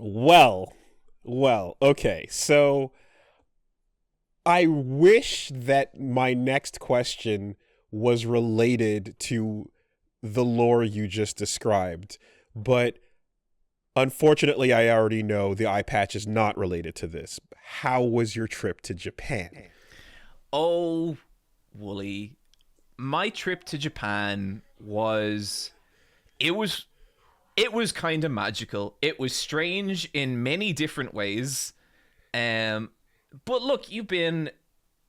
Well, okay. So I wish that my next question was related to the lore you just described, but unfortunately, I already know the eye patch is not related to this. How was your trip to Japan? Oh, Wooly, my trip to Japan it was it was kind of magical. It was strange in many different ways. Um, but look,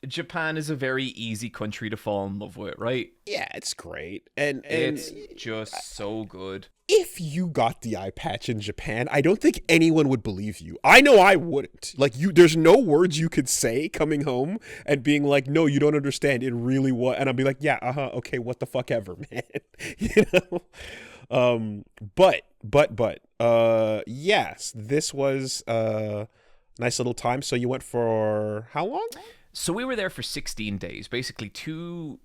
Japan is a very easy country to fall in love with, right? Yeah, it's great. And It's just so good. if you got the eye patch in Japan, I don't think anyone would believe you. I know I wouldn't. Like there's no words you could say coming home and being like, "No, you don't understand. It really was." And I'll be like, "Yeah, okay, what the fuck ever, man." you know. Yes, this was a nice little time. So you went for how long? So we were there for 16 days, basically two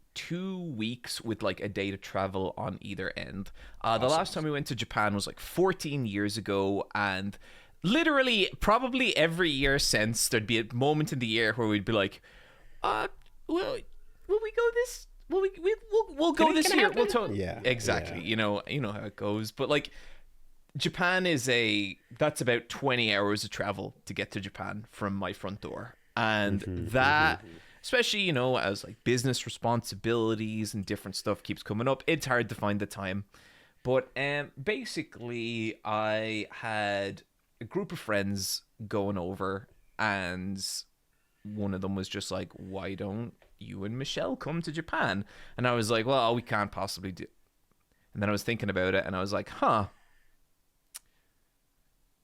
weeks with like a day to travel on either end. The last time we went to Japan was like 14 years ago, and literally probably every year since there'd be a moment in the year where we'd be like, will we go this? We'll go this year. Yeah, Exactly. yeah. You know how it goes. But like Japan that's about 20 hours of travel to get to Japan from my front door. And that, especially, as like business responsibilities and different stuff keeps coming up, it's hard to find the time. But basically, I had a group of friends going over, and one of them was just like, "Why don't you and Michelle come to Japan?" And I was like, "Well, we can't possibly do." And then I was thinking about it, and I was like, "Huh,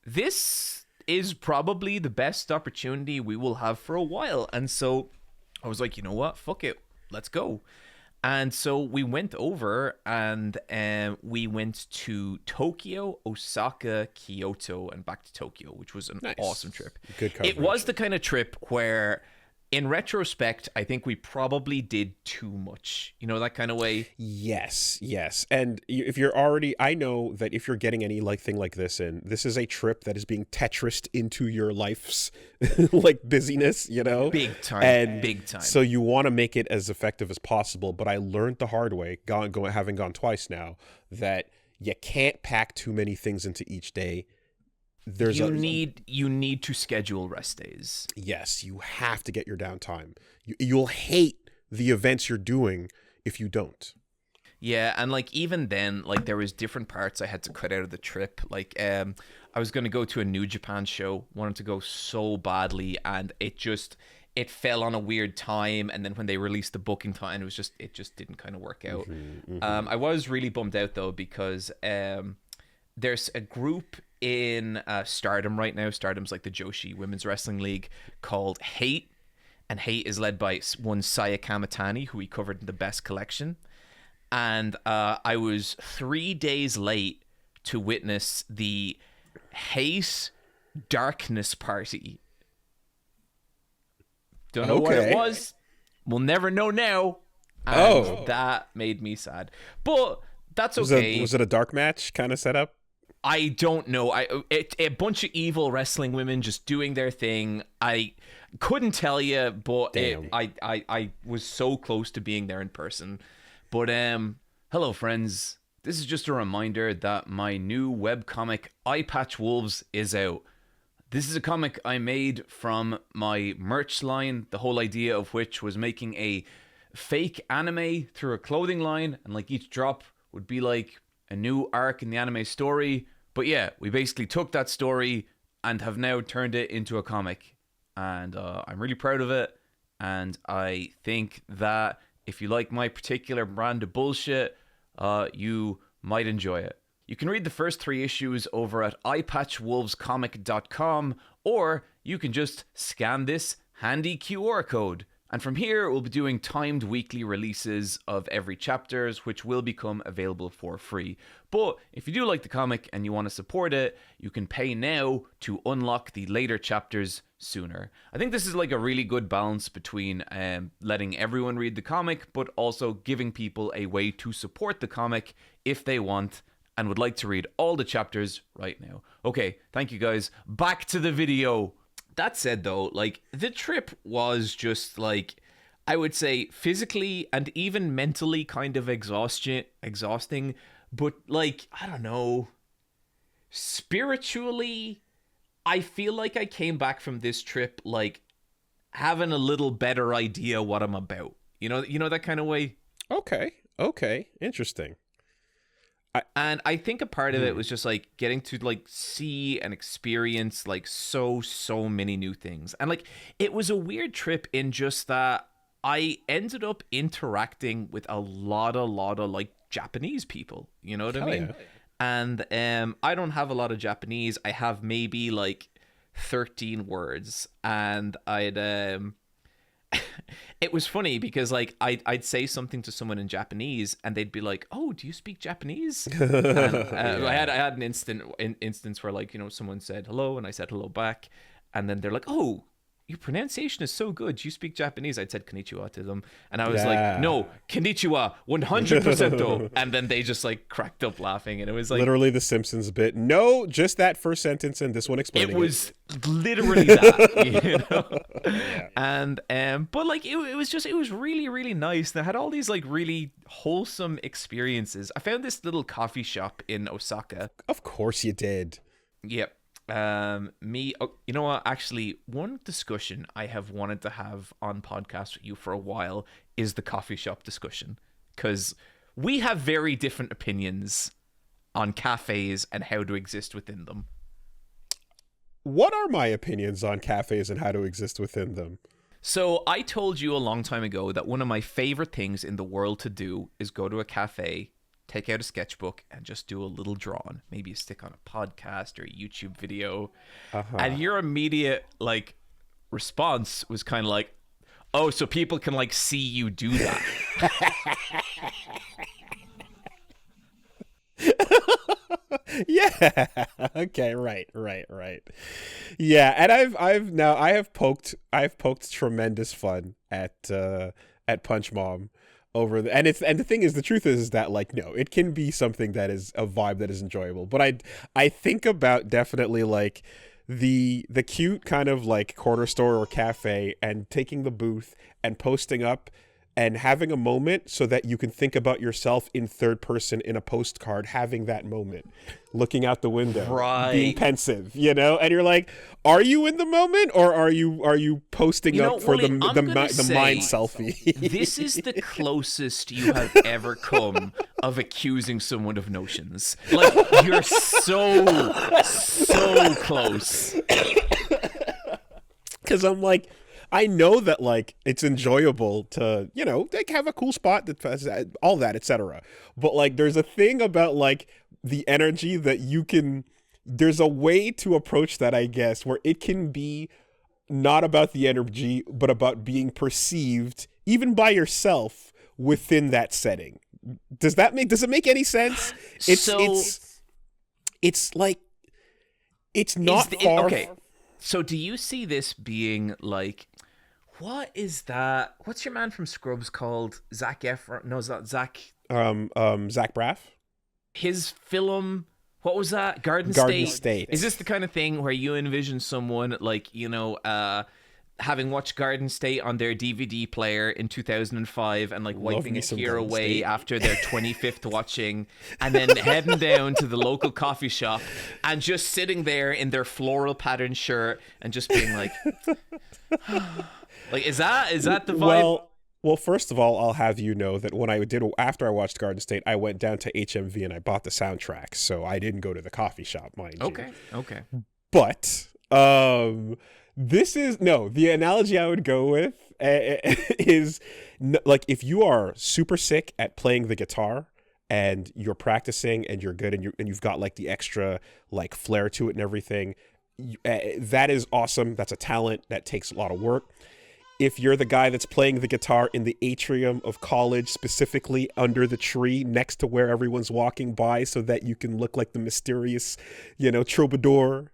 this is probably the best opportunity we will have for a while." And so I was like, you know what? Fuck it. Let's go. And so we went over, and we went to Tokyo, Osaka, Kyoto, and back to Tokyo, which was an awesome trip. Good coverage. It was the kind of trip where, in retrospect, I think we probably did too much. You know, that kind of way. Yes. And if you're already, I know that if you're getting any thing like this in, this is a trip that is being Tetrised into your life's like busyness, Big time. And big time. So you want to make it as effective as possible. But I learned the hard way, having gone twice now, that you can't pack too many things into each day. You need to schedule rest days. Yes, you have to get your downtime. You'll hate the events you're doing if you don't. Yeah, and like even then, like there was different parts I had to cut out of the trip. Like I was going to go to a New Japan show, wanted to go so badly, and it fell on a weird time, and then when they released the booking time, it just didn't kind of work out. I was really bummed out though, because there's a group in Stardom right now. Stardom's like the Joshi Women's Wrestling League, called Hate, and Hate is led by one Saya Kamatani, who we covered in the Best Collection. And I was 3 days late to witness the Hate Darkness Party. Don't know what it was. We'll never know now. And that made me sad. But that's okay. Was it a dark match kind of setup? I don't know. A bunch of evil wrestling women just doing their thing. I couldn't tell you, but I was so close to being there in person. But hello friends. This is just a reminder that my new webcomic Eyepatch Wolves is out. This is a comic I made from my merch line, the whole idea of which was making a fake anime through a clothing line, and like each drop would be like a new arc in the anime story. But yeah, we basically took that story and have now turned it into a comic. And I'm really proud of it. And I think that if you like my particular brand of bullshit, you might enjoy it. You can read the first 3 issues over at eyepatchwolvescomic.com, or you can just scan this handy QR code. And from here, we'll be doing timed weekly releases of every chapters, which will become available for free. But if you do like the comic and you want to support it, you can pay now to unlock the later chapters sooner. I think this is like a really good balance between letting everyone read the comic, but also giving people a way to support the comic if they want, and would like to read all the chapters right now. Okay, thank you guys. Back to the video. That said, though, like, the trip was just, like, I would say physically and even mentally kind of exhausting, but, like, I don't know, spiritually, I feel like I came back from this trip, like, having a little better idea what I'm about. You know that kind of way? Okay, interesting. And I think a part of it was just like getting to like see and experience like so many new things. And like it was a weird trip in just that I ended up interacting with a lot of like Japanese people, you know what I mean? Yeah. And I don't have a lot of Japanese. I have maybe like 13 words, and it was funny because like I'd say something to someone in Japanese and they'd be like, "Oh, do you speak Japanese?" And, yeah. I had an instance where like, you know, someone said hello and I said hello back, and then they're like, "Oh, your pronunciation is so good. You speak Japanese." I'd said konnichiwa to them, and I was like, "No, konnichiwa, 100%." And then they just like cracked up laughing, and it was like literally the Simpsons bit. No, just that first sentence and this one explaining it. Was literally that, you know. Yeah. And but like it was really nice. They had all these like really wholesome experiences. I found this little coffee shop in Osaka. Of course you did. Yep. You know what, actually one discussion I have wanted to have on podcast with you for a while is the coffee shop discussion, because we have very different opinions on cafes and how to exist within them. What are my opinions on cafes and how to exist within them? So I told you a long time ago that one of my favorite things in the world to do is go to a cafe, take out a sketchbook, and just do a little drawing. Maybe you stick on a podcast or a YouTube video. And your immediate like response was kind of like, "Oh, so people can like see you do that." Yeah. Okay. Right. Yeah, and I have poked tremendous fun at Punch Mom over the, and the thing is, the truth is that like, no, it can be something that is a vibe that is enjoyable, but I think about definitely like the cute kind of like corner store or cafe and taking the booth and posting up and having a moment so that you can think about yourself in third person in a postcard, having that moment, looking out the window, right, being pensive, you know, and you're like, are you in the moment or are you posting up for the mind selfie? This is the closest you have ever come of accusing someone of notions. Like, you're so close. Because I'm like, I know that like it's enjoyable to, you know, like have a cool spot that has all that, etc. But like there's a thing about like the energy that you can, there's a way to approach that, I guess, where it can be not about the energy, but about being perceived even by yourself within that setting. Does it make any sense? It's like, it's not far. Okay. So do you see this being like, what is that? What's your man from Scrubs called? Zac Efron? No, it's not Zach. Zach Braff. His film, what was that? Garden State. Is this the kind of thing where you envision someone like, you know, having watched Garden State on their DVD player in 2005 and like wiping a tear away after their 25th watching, and then heading down to the local coffee shop and just sitting there in their floral pattern shirt and just being like, like, is that the vibe? Well, first of all, I'll have you know that after I watched Garden State, I went down to HMV and I bought the soundtrack, so I didn't go to the coffee shop, mind you. Okay. But the analogy I would go with is like, if you are super sick at playing the guitar and you're practicing and you're good and you've got like the extra like flair to it and everything, that is awesome. That's a talent that takes a lot of work. If you're the guy that's playing the guitar in the atrium of college, specifically under the tree next to where everyone's walking by so that you can look like the mysterious, you know, troubadour,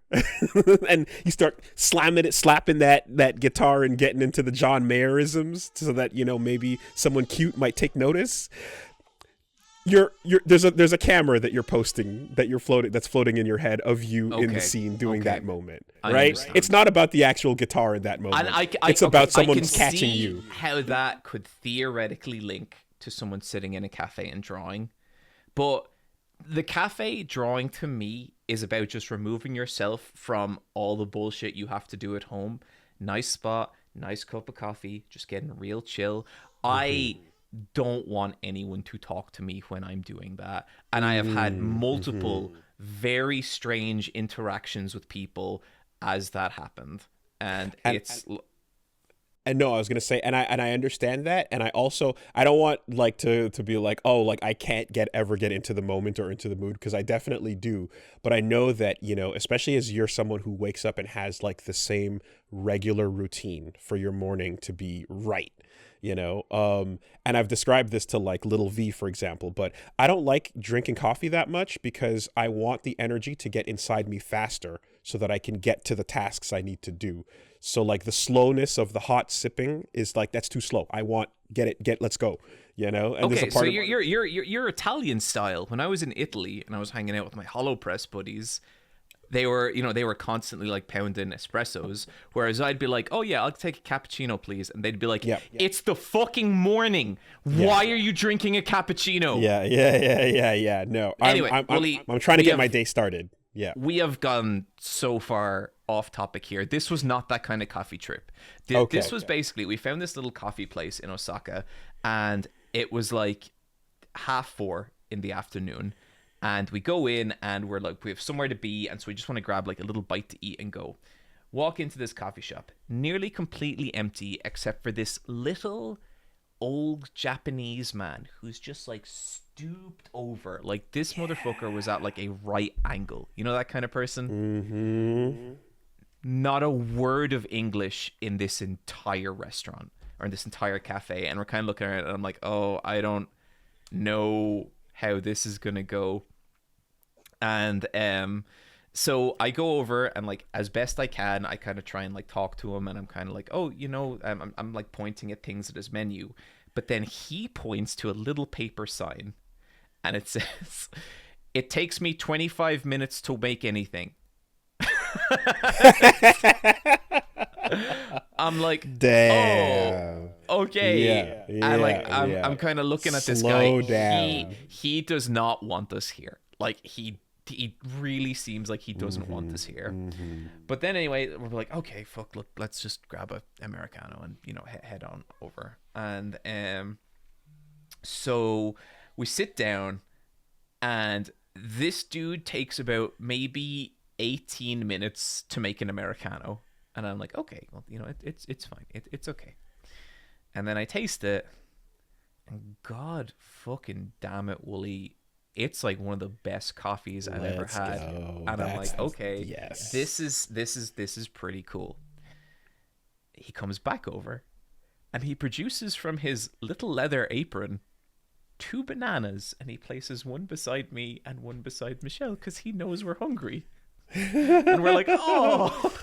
and you start slapping that guitar and getting into the John Mayerisms so that, you know, maybe someone cute might take notice. That is awesome. That's a talent that takes a lot of work. If you're the guy that's playing the guitar in the atrium of college, specifically under the tree next to where everyone's walking by so that you can look like the mysterious, you know, troubadour, and you start slapping that guitar and getting into the John Mayerisms so that, you know, maybe someone cute might take notice. there's a camera that you're posting that's floating in your head of you in the scene doing that moment, right? It's not about the actual guitar in that moment. It's about someone catching you. How that could theoretically link to someone sitting in a cafe and drawing, but the cafe drawing to me is about just removing yourself from all the bullshit you have to do at home. Nice spot, nice cup of coffee, just getting real chill. I don't want anyone to talk to me when I'm doing that. And I have had multiple very strange interactions with people as that happened. And no, I was gonna say, and I understand that, and I don't want like to be like, oh, like I can't ever get into the moment or into the mood, because I definitely do. But I know that, you know, especially as you're someone who wakes up and has like the same regular routine for your morning to be right, you know, and I've described this to like little V, for example, but I don't like drinking coffee that much because I want the energy to get inside me faster so that I can get to the tasks I need to do. So like the slowness of the hot sipping is like, that's too slow. I want let's go, you know. And okay, so you're Italian style. When I was in Italy and I was hanging out with my hollow press buddies, they were constantly like pounding espressos, whereas I'd be like, oh yeah, I'll take a cappuccino please, and they'd be like, it's the fucking morning, why are you drinking a cappuccino? Yeah. No, anyway, I'm trying to get my day started. Yeah, we have gone so far off topic here. This was not that kind of coffee trip. This was basically, we found this little coffee place in Osaka, and it was like 4:30 in the afternoon. And we go in and we're like, we have somewhere to be. And so we just want to grab like a little bite to eat and go. Walk into this coffee shop, nearly completely empty, except for this little old Japanese man who's just like stooped over. Like this motherfucker was at like a right angle. You know, that kind of person? Not a word of English in this entire restaurant or in this entire cafe. And we're kind of looking at it and I'm like, oh, I don't know how this is going to go. And so I go over and like as best I can, I kind of try and like talk to him, and I'm kind of like, oh, you know, I'm like pointing at things at his menu, but then he points to a little paper sign, and it says, "It takes me 25 minutes to make anything." I'm like, damn. Oh, okay. And like I'm kind of looking at this guy. Slow down. He does not want us here. Like he really seems like he doesn't want us here. But then anyway, we're like, okay, fuck, look, let's just grab a Americano and, you know, head on over. And so we sit down, and this dude takes about maybe 18 minutes to make an Americano. And I'm like, okay, well, you know, it's fine. It's okay. And then I taste it, and God fucking damn it, Wooly, it's like one of the best coffees I've ever had. And I'm like, okay, yes, this is pretty cool. He comes back over, and he produces from his little leather apron 2 bananas, and he places one beside me and one beside Michelle because he knows we're hungry. And we're like, oh.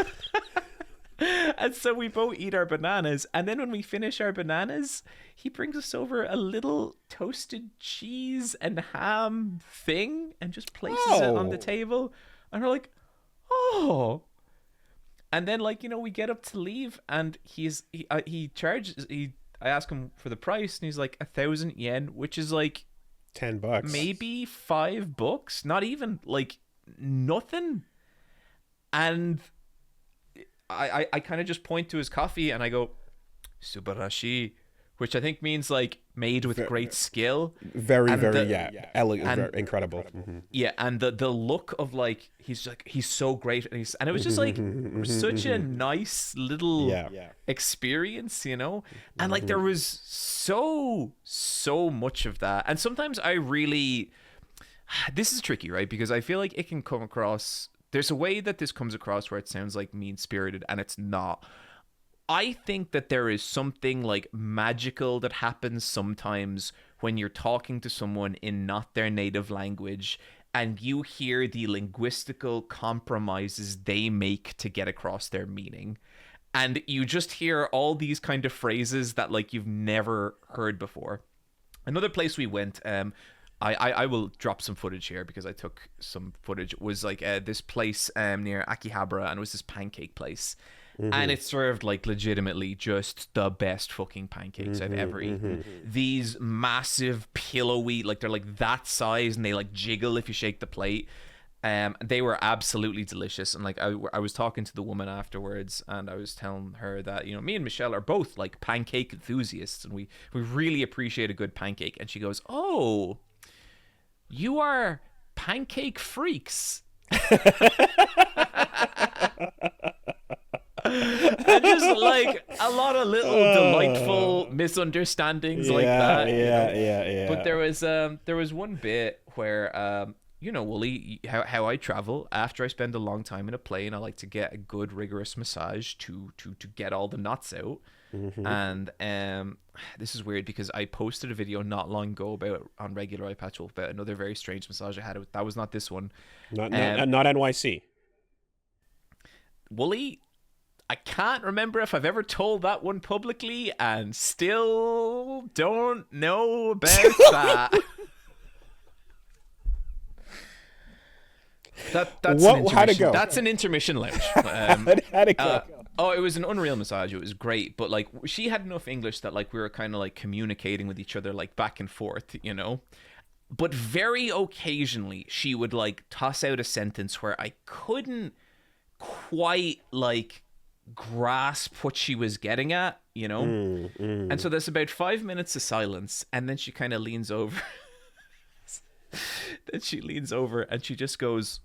And so we both eat our bananas, and then when we finish our bananas, he brings us over a little toasted cheese and ham thing and just places it on the table, and we're like, oh. And then, like, you know, we get up to leave, and I ask him for the price, and he's like 1,000 yen, which is like $10, maybe $5, not even, like, nothing. And I kind of just point to his coffee and I go, Subarashi, which I think means like made with great skill. Very elegant, very incredible. Yeah, and the look of like he's so great, and it was just like such a nice little experience, you know. And like there was so much of that, and sometimes this is tricky, right? Because I feel like it can come across. There's a way that this comes across where it sounds like mean-spirited, and it's not. I think that there is something like magical that happens sometimes when you're talking to someone in not their native language, and you hear the linguistical compromises they make to get across their meaning. And you just hear all these kind of phrases that like you've never heard before. Another place we went, I will drop some footage here because I took some footage. It was like this place near Akihabara, and it was this pancake place. And it served like legitimately just the best fucking pancakes I've ever eaten. These massive pillowy, like they're like that size, and they like jiggle if you shake the plate. They were absolutely delicious. And like I was talking to the woman afterwards, and I was telling her that, you know, me and Michelle are both like pancake enthusiasts, and we really appreciate a good pancake. And she goes, "Oh, you are pancake freaks." And just like a lot of little delightful misunderstandings like that. Yeah. But there was one bit where you know, Wooly, how I travel after I spend a long time in a plane, I like to get a good rigorous massage to get all the knots out. And this is weird because I posted a video not long ago about on regular Eyepatch about another very strange massage I had. That was not this one. Not NYC. Wooly, I can't remember if I've ever told that one publicly, and still don't know about that. How'd it go? That's an intermission lounge. How'd it go? It was an unreal massage. It was great, but like she had enough English that like we were kind of like communicating with each other like back and forth, you know. But very occasionally she would like toss out a sentence where I couldn't quite like grasp what she was getting at, you know. And so there's about 5 minutes of silence, and then she kind of leans over. Then she leans over and she just goes,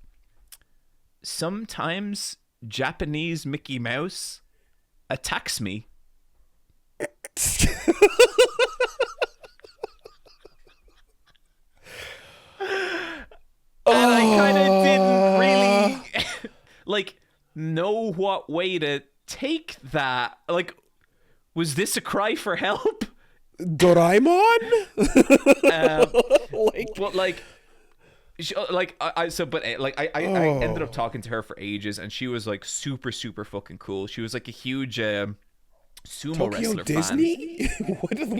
"Sometimes Japanese Mickey Mouse attacks me." And I kind of didn't really like know what way to take that. Like, was this a cry for help? Doraemon? I ended up talking to her for ages, and she was like super fucking cool. She was like a huge sumo Tokyo wrestler Disney? fan. What is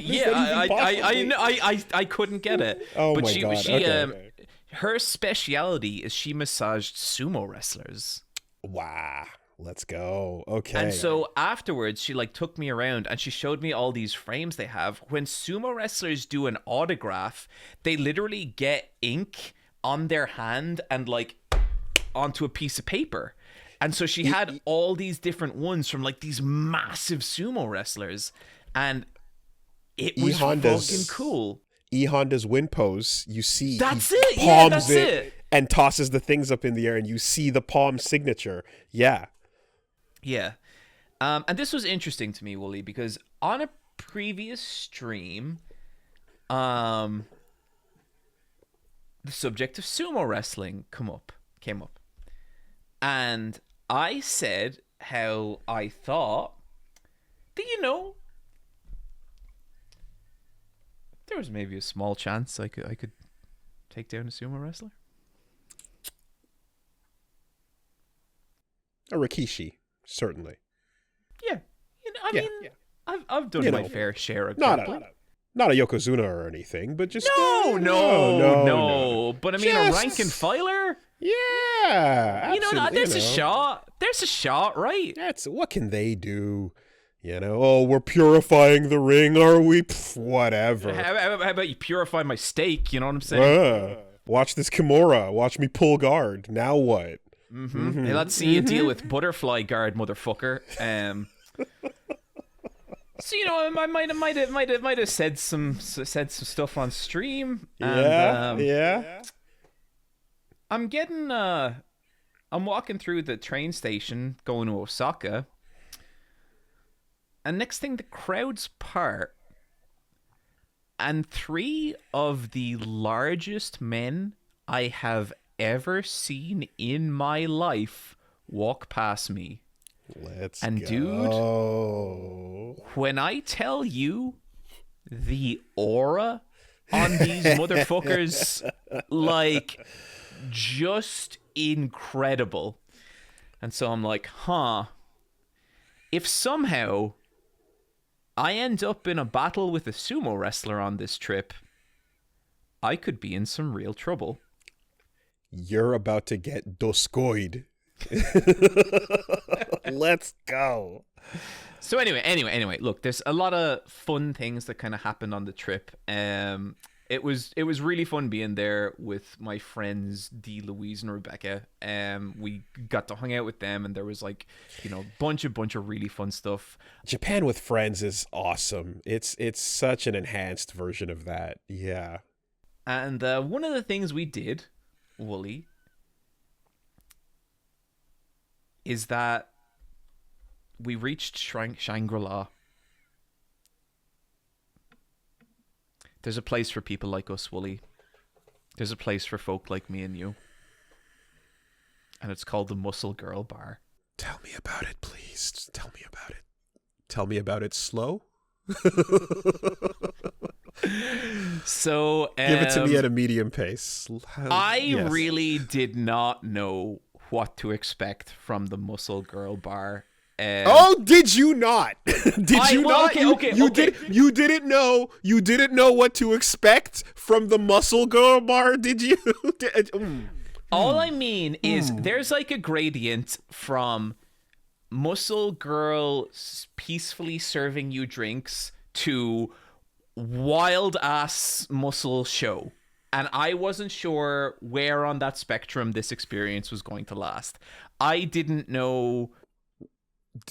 I couldn't get it. Oh but my god! Okay. Her speciality is she massaged sumo wrestlers. Wow. Let's go. Okay. And so afterwards, she like took me around and she showed me all these frames they have. When sumo wrestlers do an autograph, they literally get ink on their hand and like onto a piece of paper. And so she had all these different ones from like these massive sumo wrestlers, and it was fucking cool. E Honda's win pose, you see, that's he it. palms Yeah, that's it and tosses the things up in the air, and you see the palm signature. Yeah. Yeah. And this was interesting to me, Wooly, because on a previous stream, the subject of sumo wrestling came up. And I said how I thought that, you know, there was maybe a small chance I could take down a sumo wrestler. A Rikishi, certainly. Yeah. You know, I mean, I've done my fair share of grappling. Not a Yokozuna or anything, but just no. But I mean, a rank and filer. Yeah, you know, there's a shot. There's a shot, right? That's what can they do? You know, oh, we're purifying the ring, are we? Pff, whatever. How about you purify my steak? You know what I'm saying? Watch this Kimura. Watch me pull guard. Now what? Hey, let's see you deal with butterfly guard, motherfucker. So you know, I might have said some stuff on stream. Yeah. I'm walking through the train station going to Osaka, and next thing the crowds part, and 3 of the largest men I have ever seen in my life walk past me. Let's go. Dude, when I tell you the aura on these motherfuckers, like, just incredible. And so I'm like, if somehow I end up in a battle with a sumo wrestler on this trip, I could be in some real trouble. You're about to get doskoid. Let's go. So anyway, look, there's a lot of fun things that kind of happened on the trip. It was really fun being there with my friends D, Louise, and Rebecca. We got to hang out with them, and there was like, bunch of really fun stuff. Japan with friends is awesome. It's such an enhanced version of that. Yeah. And one of the things we did, Wooly, is that we reached Shangri-La. There's a place for people like us, Wooly. There's a place for folk like me and you. And it's called the Muscle Girl Bar. Tell me about it, please. Just tell me about it. Tell me about it slow. So give it to me at a medium pace. I really did not know what to expect from the Muscle Girl Bar. Did you not? Did you not? You didn't know. You didn't know what to expect from the Muscle Girl Bar, did you? All I mean is there's like a gradient from Muscle Girl peacefully serving you drinks to wild ass muscle show. And I wasn't sure where on that spectrum this experience was going to last. I didn't know.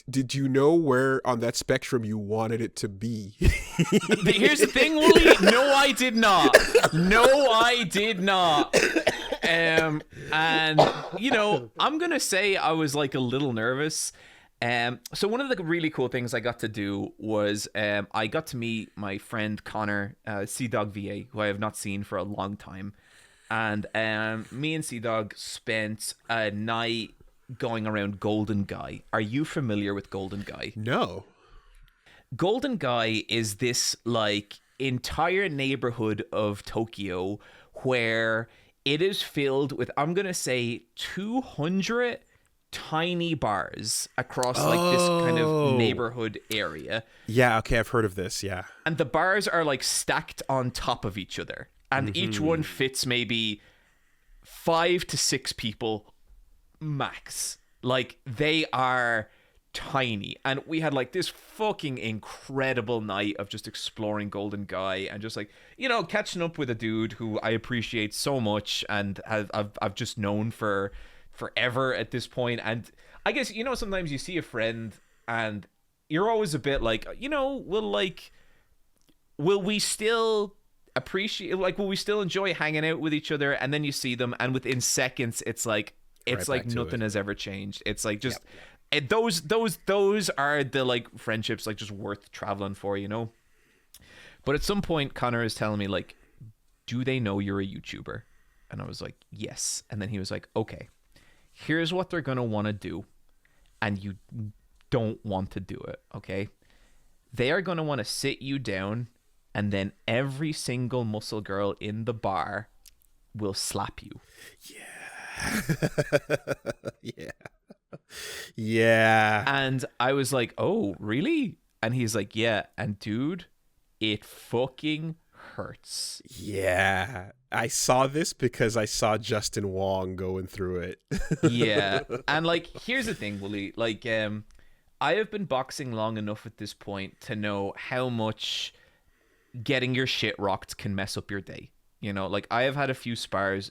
Did you know where on that spectrum you wanted it to be? Here's the thing, Wooly. No, I did not. And, I'm going to say I was like a little nervous. So one of the really cool things I got to do was I got to meet my friend Connor, Sea-Dog VA, who I have not seen for a long time. And me and Sea-Dog spent a night going around Golden Guy. Are you familiar with Golden Guy? No. Golden Guy is this like entire neighborhood of Tokyo where it is filled with, I'm going to say, 200 tiny bars across like this kind of neighborhood area. Yeah, okay, I've heard of this, yeah. And the bars are like stacked on top of each other. And each one fits maybe 5 to 6 people max. Like, they are tiny. And we had like this fucking incredible night of just exploring Golden Guy and just like, catching up with a dude who I appreciate so much and I've just known for forever at this point. And I guess, sometimes you see a friend and you're always a bit like, will we still appreciate, like, will we still enjoy hanging out with each other? And then you see them and within seconds it's like nothing has ever changed. It's like just those are the like friendships like just worth traveling for, But at some point Connor is telling me like, do they know you're a YouTuber? And I was like, yes. And then he was like, okay, here's what they're gonna want to do, and you don't want to do it, okay? They are gonna want to sit you down, and then every single muscle girl in the bar will slap you. Yeah. And I was like, oh, really? And he's like, yeah. And dude, it fucking hurts. Yeah. I saw this because I saw Justin Wong going through it. Yeah. And like, here's the thing, Wooly. Like, I have been boxing long enough at this point to know how much getting your shit rocked can mess up your day. Like I have had a few spars,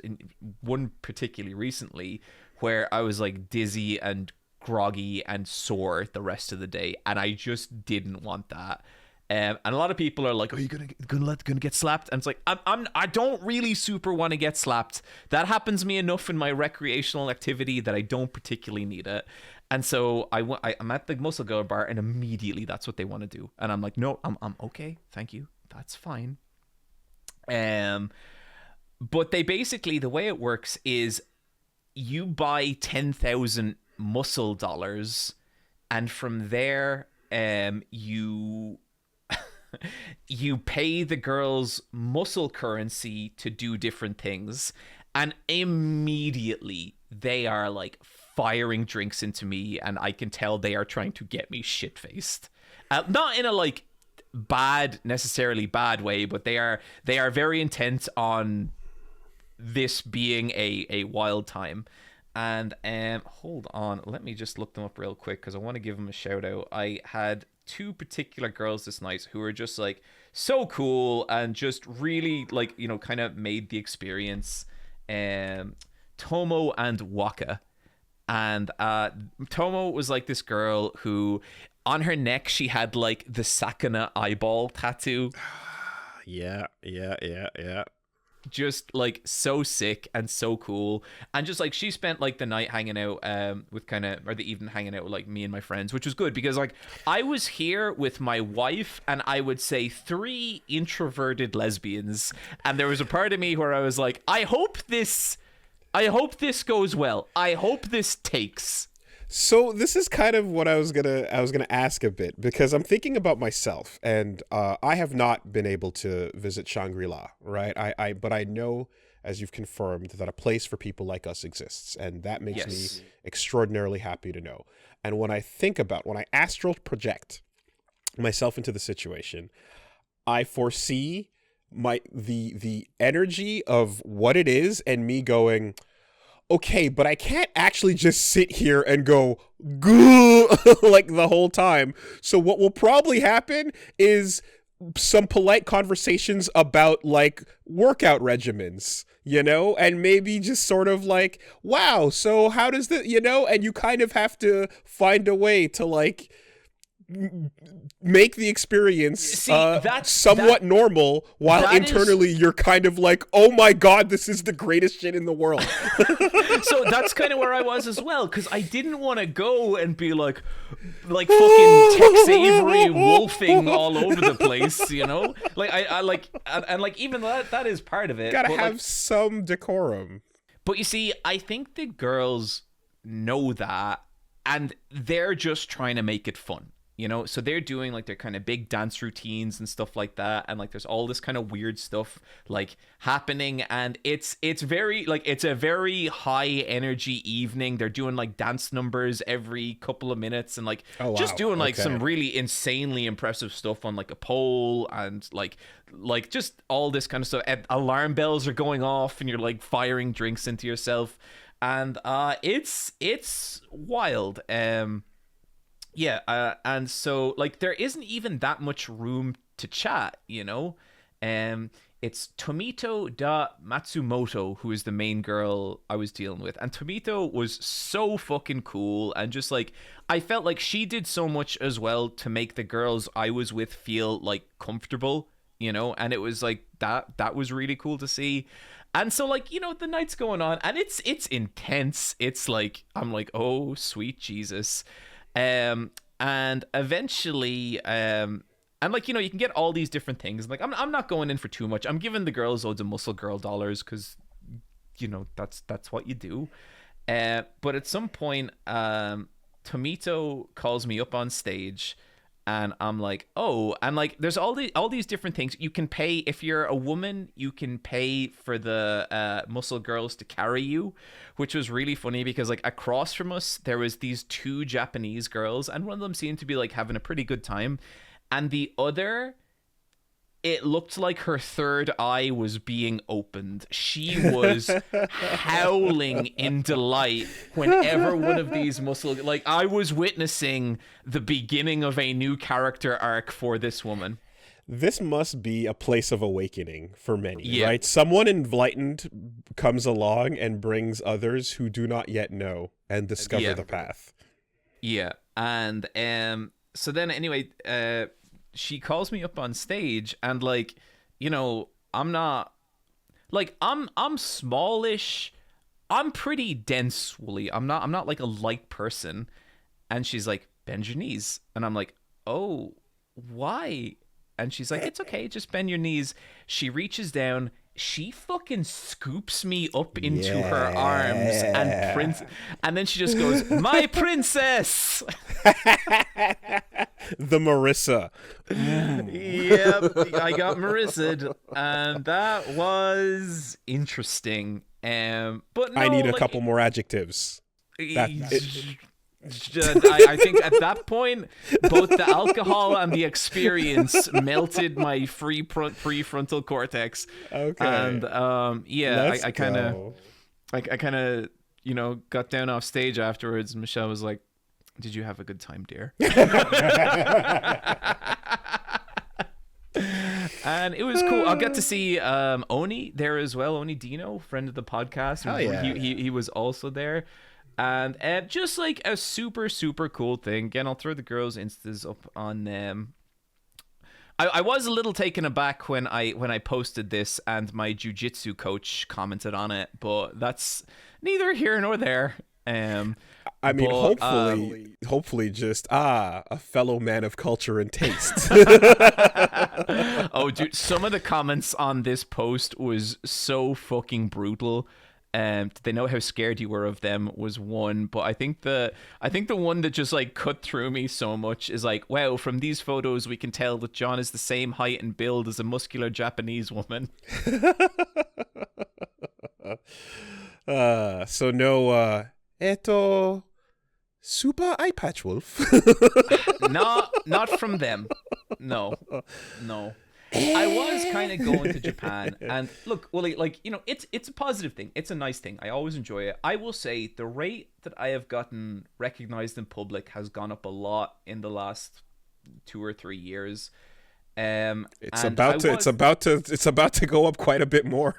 one particularly recently, where I was like dizzy and groggy and sore the rest of the day, and I just didn't want that. And a lot of people are like, "Are you gonna get slapped?" And it's like, I don't really super want to get slapped. That happens to me enough in my recreational activity that I don't particularly need it. And so I'm at the Muscle Girl Bar, and immediately that's what they want to do, and I'm like, no, I'm okay, thank you, that's fine. But they basically, the way it works is you buy 10,000 muscle dollars, and from there, you pay the girls muscle currency to do different things, and immediately they are like firing drinks into me, and I can tell they are trying to get me shit-faced. Not in a like necessarily bad way, but they are very intent on this being a wild time. And hold on, let me just look them up real quick because I want to give them a shout out. I had two particular girls this night who were just like so cool and just really like, you know, kind of made the experience. Tomo and Waka. And Tomo was like this girl who on her neck she had like the Sakana eyeball tattoo. Yeah. Just like so sick and so cool, and just like she spent like the night hanging out with kind of, or the evening hanging out with like me and my friends, which was good because like I was here with my wife and I would say 3 introverted lesbians, and there was a part of me where I was like, I hope this goes well. I hope this takes. So this is kind of what I was gonna ask a bit, because I'm thinking about myself, and I have not been able to visit Shangri-La, right? But I know, as you've confirmed, that a place for people like us exists, and that makes me extraordinarily happy to know. And when I astral project myself into the situation, I foresee the energy of what it is, and me going, okay, but I can't actually just sit here and go goo like the whole time. So what will probably happen is some polite conversations about like workout regimens, you know, and maybe just sort of like, wow, so how does the, you know, and you kind of have to find a way to like make the experience somewhat normal, while internally you're kind of like, oh my god, this is the greatest shit in the world. So that's kind of where I was as well, because I didn't want to go and be like fucking Tex Avery wolfing all over the place, you know, like I like, and like even that is part of it. Gotta have like, some decorum. But you see, I think the girls know that, and they're just trying to make it fun. You know, so they're doing like their kind of big dance routines and stuff like that, and like there's all this kind of weird stuff like happening, and it's very like, it's a very high energy evening. They're doing like dance numbers every couple of minutes, and like just doing like some really insanely impressive stuff on like a pole, and like just all this kind of stuff. Alarm bells are going off, and you're like firing drinks into yourself, and it's wild. Yeah, and so like there isn't even that much room to chat, you know. It's Tomito da Matsumoto who is the main girl I was dealing with, and Tomito was so fucking cool, and just like I felt like she did so much as well to make the girls I was with feel like comfortable, you know, and it was like that was really cool to see. And so like, you know, the night's going on, and it's intense. It's like I'm like, oh sweet Jesus. And eventually, and like, you know, you can get all these different things. Like, I'm not going in for too much. I'm giving the girls loads of muscle girl dollars because, you know, that's what you do. But at some point, Tomito calls me up on stage, and I'm like, oh, and like, there's all these different things you can pay. If you're a woman, you can pay for the muscle girls to carry you, which was really funny because like across from us there was these 2 Japanese girls, and one of them seemed to be like having a pretty good time, and the other, it looked like her third eye was being opened. She was howling in delight whenever one of these like I was witnessing the beginning of a new character arc for this woman. This must be a place of awakening for many, right? Someone enlightened comes along and brings others who do not yet know and discover the path. Yeah. And so then anyway, she calls me up on stage, and like, you know, I'm not like, I'm smallish, I'm pretty dense woolly, I'm not like a light person. And she's like, bend your knees, and I'm like, oh, why? And she's like, it's okay, just bend your knees. She reaches down, she fucking scoops me up into her arms, and then she just goes, my princess. The Marissa. Yep, I got Marissa'd, and that was interesting. But no, I need a couple more adjectives. I think at that point, both the alcohol and the experience melted my prefrontal cortex. Okay. And I kind of, got down off stage afterwards. And Michelle was like, "Did you have a good time, dear?" And it was cool. I'll get to see Oni there as well. Oni Dino, friend of the podcast. Oh, yeah. He was also there. And just like a super, super cool thing. Again, I'll throw the girls' instas up on them. I was a little taken aback when I posted this and my jiu-jitsu coach commented on it, but that's neither here nor there. I mean, hopefully just a fellow man of culture and taste. Oh, dude, some of the comments on this post was so fucking brutal. They know how scared you were of them was one, but I think the one that just like cut through me so much is like, wow, from these photos we can tell that John is the same height and build as a muscular Japanese woman. So no super Eyepatch wolf. Not from them. No. I was kind of going to Japan, and look, Willie, like, it's a positive thing. It's a nice thing. I always enjoy it. I will say the rate that I have gotten recognized in public has gone up a lot in the last 2 or 3 years. It's about to go up quite a bit more.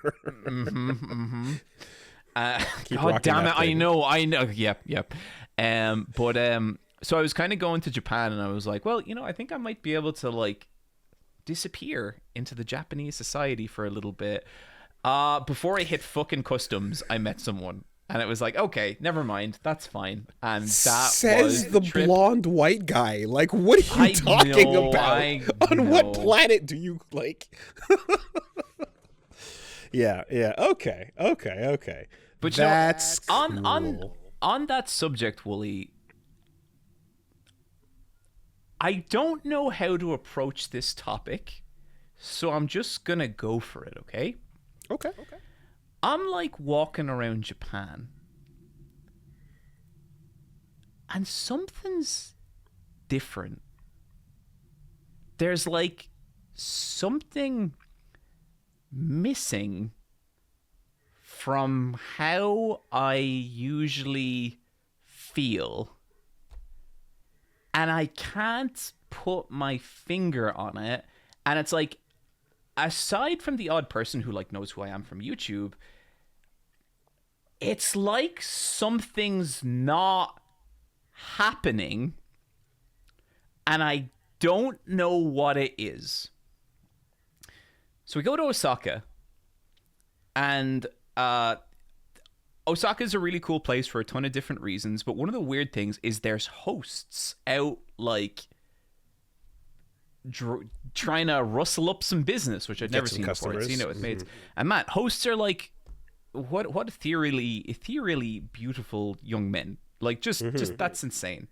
God damn it! I know. Yep. So I was kind of going to Japan, and I was like, well, I think I might be able to like disappear into the Japanese society for a little bit. Before I hit fucking customs, I met someone, and it was like, okay, never mind, that's fine. And that says the blonde white guy. Like, what are you talking about? On what planet do you like? Yeah. Okay. But that's cool. on that subject, Wooly, I don't know how to approach this topic, so I'm just gonna go for it, okay? Okay. I'm like walking around Japan, and something's different. There's like something missing from how I usually feel. And I can't put my finger on it. And it's like, aside from the odd person who like knows who I am from YouTube, it's like something's not happening. And I don't know what it is. So we go to Osaka. And Osaka is a really cool place for a ton of different reasons, but one of the weird things is there's hosts out like trying to rustle up some business, which I've never seen before. I've seen it with mates. And Matt, hosts are like what ethereally beautiful young men. Like just that's insane.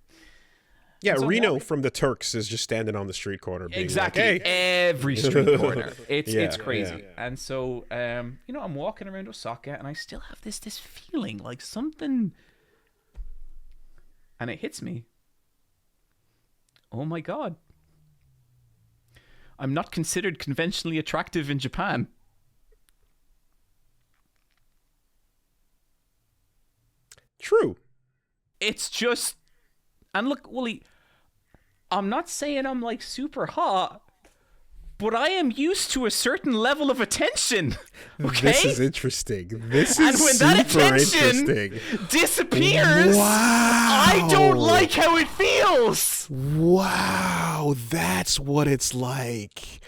Yeah, so Reno from the Turks is just standing on the street corner being exactly like, hey. Every street corner. It's crazy. Yeah. And so I'm walking around Osaka and I still have this feeling like something, and it hits me. Oh my god. I'm not considered conventionally attractive in Japan. True. It's just, and look, Wooly, I'm not saying I'm like super hot, but I am used to a certain level of attention. Okay? This is interesting. This is and when that super attention interesting. Disappears, wow. I don't like how it feels. Wow, that's what it's like.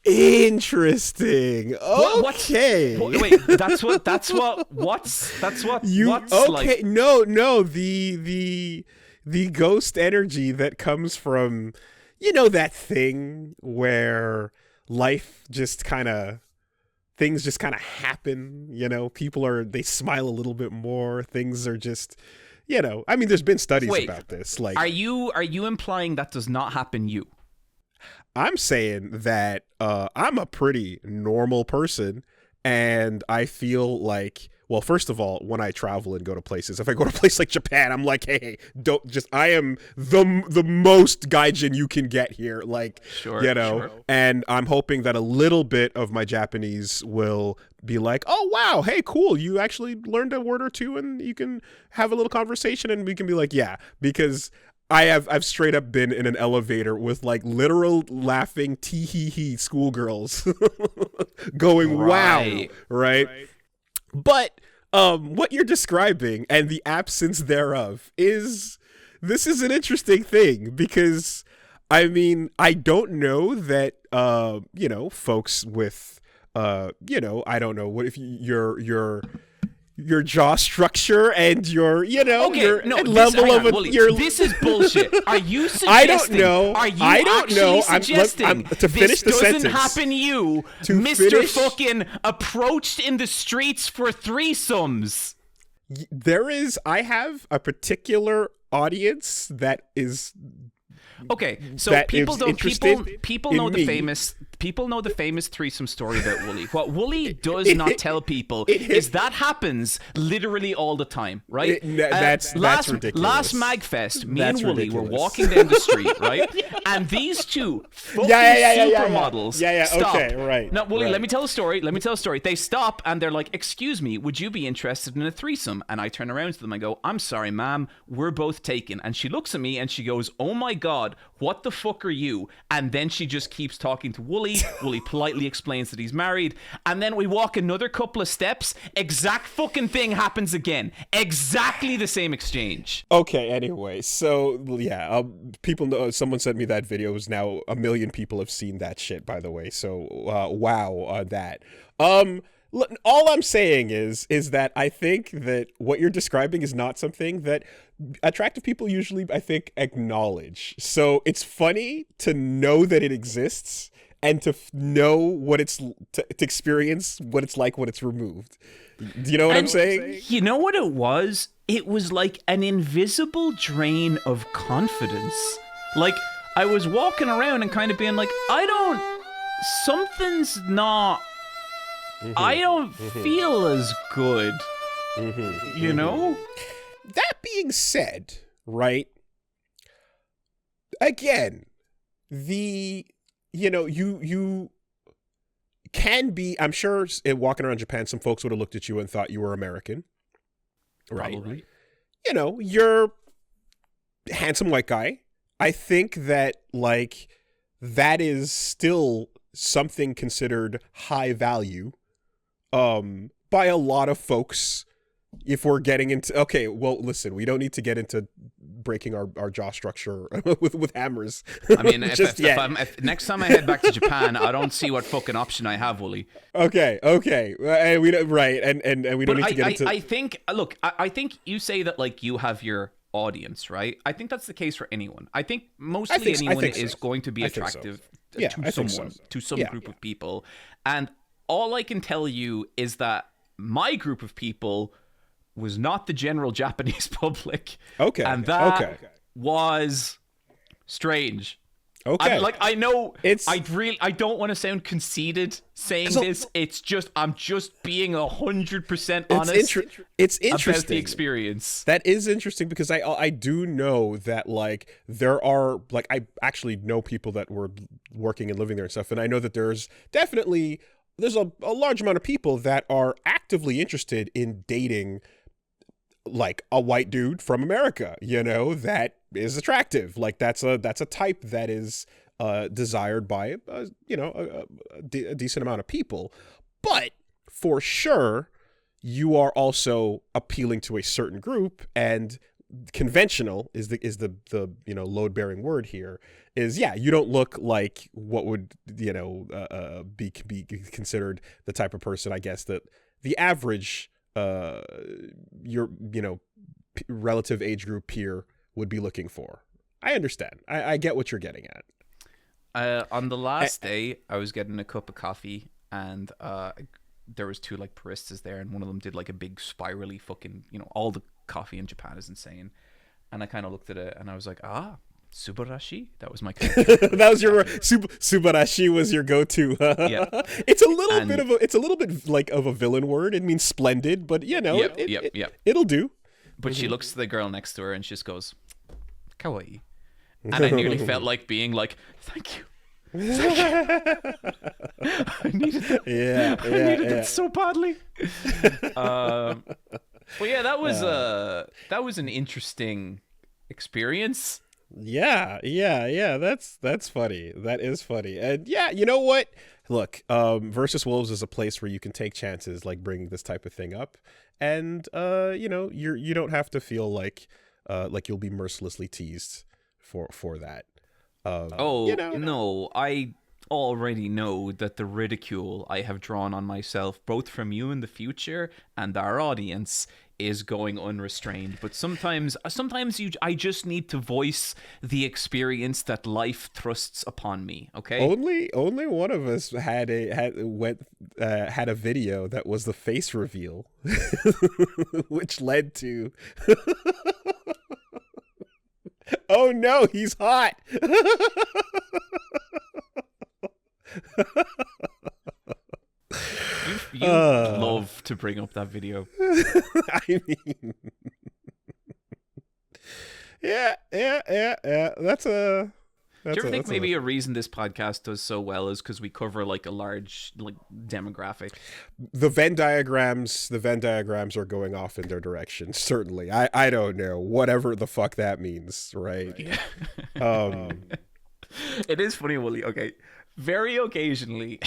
Interesting. Okay. Wait, that's what you what's okay? like. No. The ghost energy that comes from, that thing where life just things just kind of happen. People they smile a little bit more. Things are just, I mean, there's been studies about this. Like, are you implying that does not happen? I'm saying that I'm a pretty normal person, and I feel like, well, first of all, when I travel and go to places, if I go to a place like Japan, I'm like, hey, don't just, I am the most gaijin you can get here. Like, and I'm hoping that a little bit of my Japanese will be like, oh, wow, hey, cool. You actually learned a word or two and you can have a little conversation and we can be like, yeah, because I've straight up been in an elevator with like literal laughing tee hee hee schoolgirls going, wow, right? But what you're describing and the absence thereof this is an interesting thing because, I mean, I don't know that, folks with, I don't know, what if your jaw structure and your level of your. This is bullshit. Are you suggesting? I don't know. Suggesting to finish the sentence. Doesn't happen you, Mr. Fucking approached in the streets for threesomes. I have a particular audience that is. Okay, so people know the famous threesome story about Wooly. What Wooly does not tell people is that happens literally all the time, right? That's ridiculous. Last Magfest, me and Wooly were walking down the street, right? And these two fucking supermodels stop. Okay, right. Now, Wooly, right. let me tell a story. They stop and they're like, "Excuse me, would you be interested in a threesome?" And I turn around to them and go, "I'm sorry, ma'am, we're both taken." And she looks at me and she goes, "Oh my God, what the fuck are you?" And then she just keeps talking to Wooly. Wooly politely explains that he's married. And then we walk another couple of steps. Exact fucking thing happens again. Exactly the same exchange. Okay, anyway. So, yeah. People know. Someone sent me that video. Now 1 million people have seen that shit, by the way. So, wow on that. All I'm saying is that I think that what you're describing is not something that attractive people usually, I think, acknowledge. So it's funny to know that it exists and to know what it's to experience what it's like when it's removed. Do you know what I'm saying? You know what it was? It was like an invisible drain of confidence. Like I was walking around and kind of being like, something's not. I don't feel as good, you know? That being said, right, again, you can be, I'm sure walking around Japan, some folks would have looked at you and thought you were American, right? Probably. You're a handsome white guy. I think that, like, that is still something considered high value by a lot of folks. If we're getting into, okay, well, listen, we don't need to get into breaking our jaw structure with hammers. I mean, if next time I head back to Japan, I don't see what fucking option I have, Wooly. Okay, and we don't, right, and we don't need to get into. I think, look, I think you say that like you have your audience, right? I think that's the case for anyone. I think mostly anyone is going to be attractive to someone, to some group of people, and all I can tell you is that my group of people was not the general Japanese public. Okay. And that was strange. Okay. I know I don't want to sound conceited saying this. It's just, I'm just being 100% honest. It's interesting about the experience. That is interesting because I do know that, like, there are, like, I actually know people that were working and living there and stuff. And I know that there's a large amount of people that are actively interested in dating, like, a white dude from America, that is attractive. Like, that's a type that is desired by a decent amount of people. But for sure, you are also appealing to a certain group, and conventional is the load bearing word here. You don't look like what would be considered the type of person, I guess, that the average your relative age group peer would be looking for. I understand. I get what you're getting at. On the last day, I was getting a cup of coffee, and there was two like baristas there, and one of them did like a big spirally fucking, all the coffee in Japan is insane. And I kind of looked at it and I was like, Subarashi. That was my character. That was your Subarashi was your go-to. Yeah. It's a little bit like of a villain word. It means splendid, but you know, it'll do. But she looks to the girl next to her and she just goes, "Kawaii." And I nearly felt like being like, "Thank you." I needed that. I needed that so badly. But yeah, that was an interesting experience. Yeah. That's funny. That is funny. And yeah, you know what? Look, Versus Wolves is a place where you can take chances, like bringing this type of thing up, and you know, you don't have to feel like you'll be mercilessly teased for that. You know. No, I already know that the ridicule I have drawn on myself, both from you in the future and our audience, is going unrestrained. But sometimes I just need to voice the experience that life thrusts upon me. Okay. Only one of us had a video that was the face reveal, which led to. Oh no, he's hot. You love to bring up that video. I mean, yeah. Do you ever think maybe a reason this podcast does so well is because we cover like a large demographic? The Venn diagrams are going off in their direction. Certainly, I don't know, whatever the fuck that means, right? Yeah. It is funny, Wooly. Okay, very occasionally.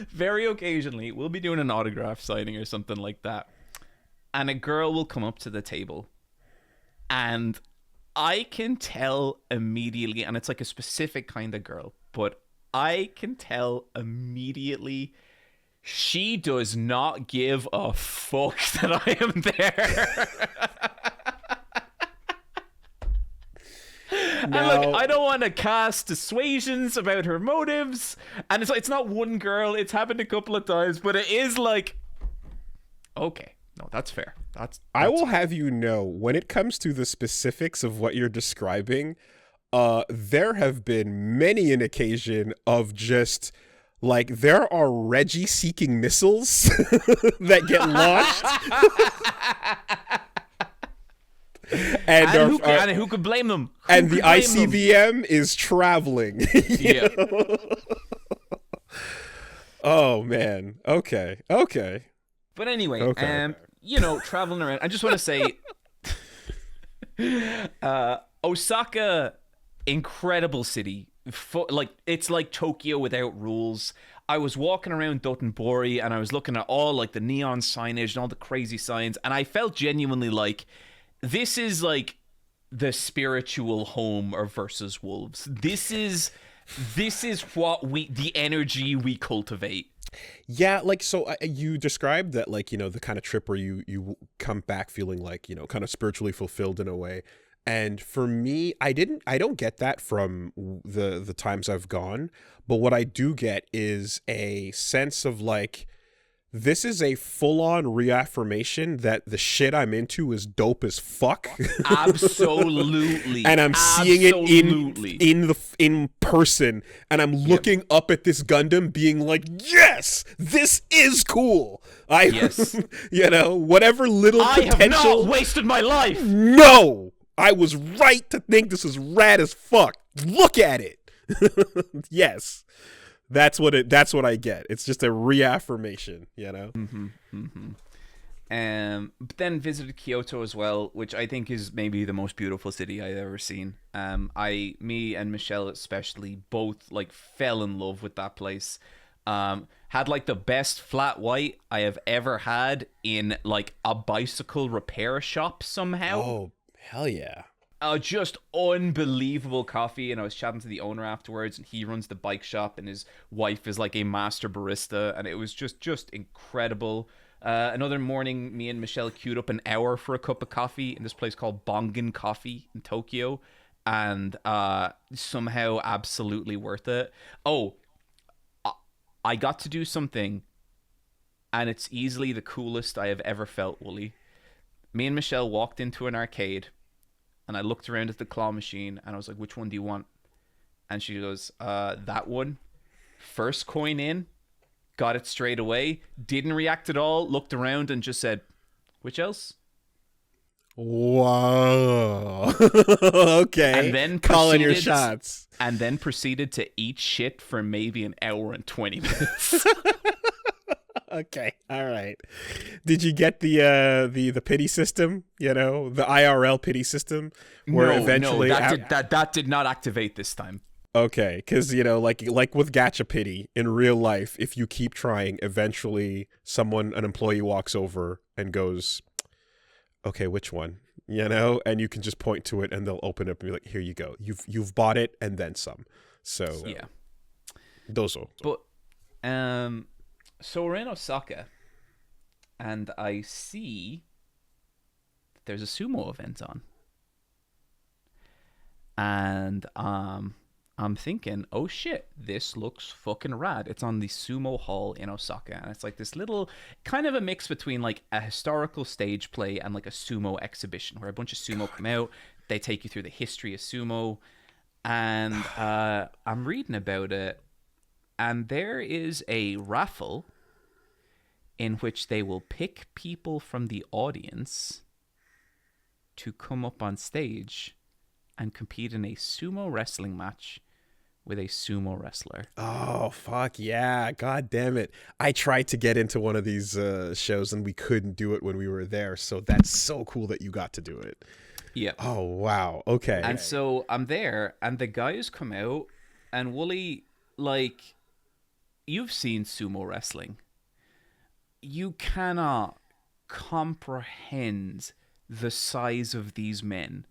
Very occasionally, we'll be doing an autograph signing or something like that, and a girl will come up to the table, and I can tell immediately, and it's like a specific kind of girl, but I can tell immediately she does not give a fuck that I am there. And like, I don't want to cast dissuasions about her motives, and it's not one girl, it's happened a couple of times, but it is like, okay, no, that's fair. That's I will have you know, when it comes to the specifics of what you're describing, there have been many an occasion of just like, there are Reggie seeking missiles that get launched. And who could blame them? And the ICBM is traveling. Yeah. Oh man. Okay. But anyway, traveling around. I just want to say, Osaka, incredible city. It's like Tokyo without rules. I was walking around Dotonbori and I was looking at all like the neon signage and all the crazy signs, and I felt genuinely like, this is like the spiritual home of Versus Wolves. This is what the energy we cultivate. Yeah, like, so you described that, like, you know, the kind of trip where you come back feeling like, you know, kind of spiritually fulfilled in a way. And for me, I don't get that from the times I've gone, but what I do get is a sense of like, this is a full-on reaffirmation that the shit I'm into is dope as fuck. Absolutely. And I'm seeing it in person, and I'm looking up at this Gundam being like, yes, this is cool. Yes. You know, whatever little potential. I have not wasted my life. No, I was right to think this is rad as fuck. Look at it. Yes. That's what I get. It's just a reaffirmation, you know? But then visited Kyoto as well, which I think is maybe the most beautiful city I've ever seen. Me and Michelle especially both like fell in love with that place. Had like the best flat white I have ever had in like a bicycle repair shop somehow. Oh, hell yeah. Just unbelievable coffee, and I was chatting to the owner afterwards, and he runs the bike shop, and his wife is like a master barista, and it was just incredible. Another morning, me and Michelle queued up an hour for a cup of coffee in this place called Bongen Coffee in Tokyo, and somehow absolutely worth it. Oh, I got to do something, and it's easily the coolest I have ever felt, Wooly. Me and Michelle walked into an arcade, and I looked around at the claw machine, and I was like, which one do you want? And she goes, that one. First coin in, got it straight away, didn't react at all, looked around and just said, which else? Whoa. Okay. And then calling your shots. And then proceeded to eat shit for maybe an hour and 20 minutes. Okay. All right. Did you get the pity system? You know, the IRL pity system, where eventually that did not activate this time. Okay, because you know, like with gacha pity in real life, if you keep trying, eventually an employee walks over and goes, "Okay, which one?" You know, and you can just point to it, and they'll open it up and be like, "Here you go. You've bought it, and then some." So yeah, those are. But so we're in Osaka, and I see that there's a sumo event on, and I'm thinking, oh shit, this looks fucking rad. It's on the Sumo Hall in Osaka, and it's like this little kind of a mix between like a historical stage play and like a sumo exhibition where a bunch of sumo come out, they take you through the history of sumo, and I'm reading about it, and there is a raffle in which they will pick people from the audience to come up on stage and compete in a sumo wrestling match with a sumo wrestler. Oh, fuck yeah. God damn it. I tried to get into one of these shows and we couldn't do it when we were there. So that's so cool that you got to do it. Yeah. Oh, wow. Okay. And so I'm there and the guys come out and Wooly, like, you've seen sumo wrestling. You cannot comprehend the size of these men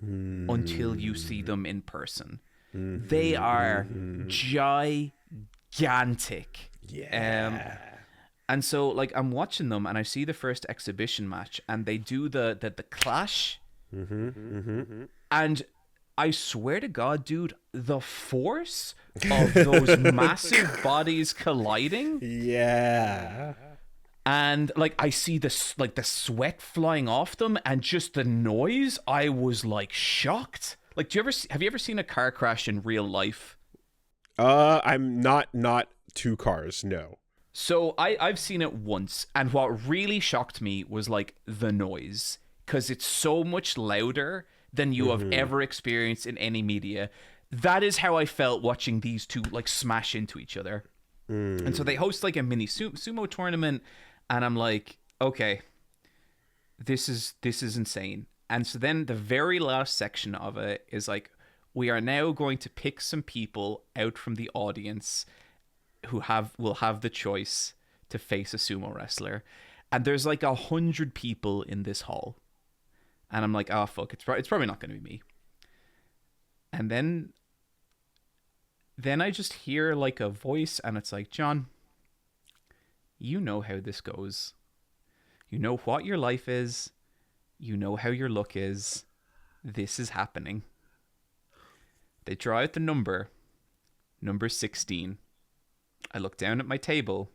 until you see them in person. They are gigantic. Yeah. And so like I'm watching them and I see the first exhibition match and they do the clash. And I swear to God, dude, the force of those massive bodies colliding. Yeah. And like I see this, like the sweat flying off them, and just the noise. I was like shocked. Like, have you ever seen a car crash in real life? I'm not two cars. No. So I've seen it once, and what really shocked me was like the noise, because it's so much louder than you have ever experienced in any media. That is how I felt watching these two like smash into each other. And so they host like a mini sumo tournament. And I'm like, okay, this is insane. And so then the very last section of it is like, we are now going to pick some people out from the audience who will have the choice to face a sumo wrestler. And there's like 100 people in this hall. And I'm like, oh, fuck, it's probably not going to be me. And then I just hear like a voice and it's like, John, you know how this goes. You know what your life is. You know how your look is. This is happening. They draw out the number 16. I look down at my table.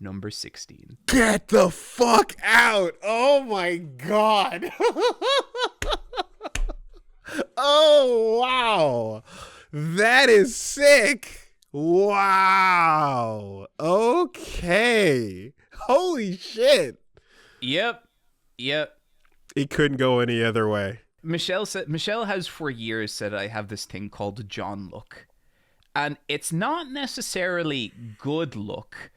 Number 16. Get the fuck out. Oh my God. Oh, wow. That is sick. Wow. Okay. Holy shit. Yep. It couldn't go any other way. Michelle has for years said I have this thing called John look. And it's not necessarily good look,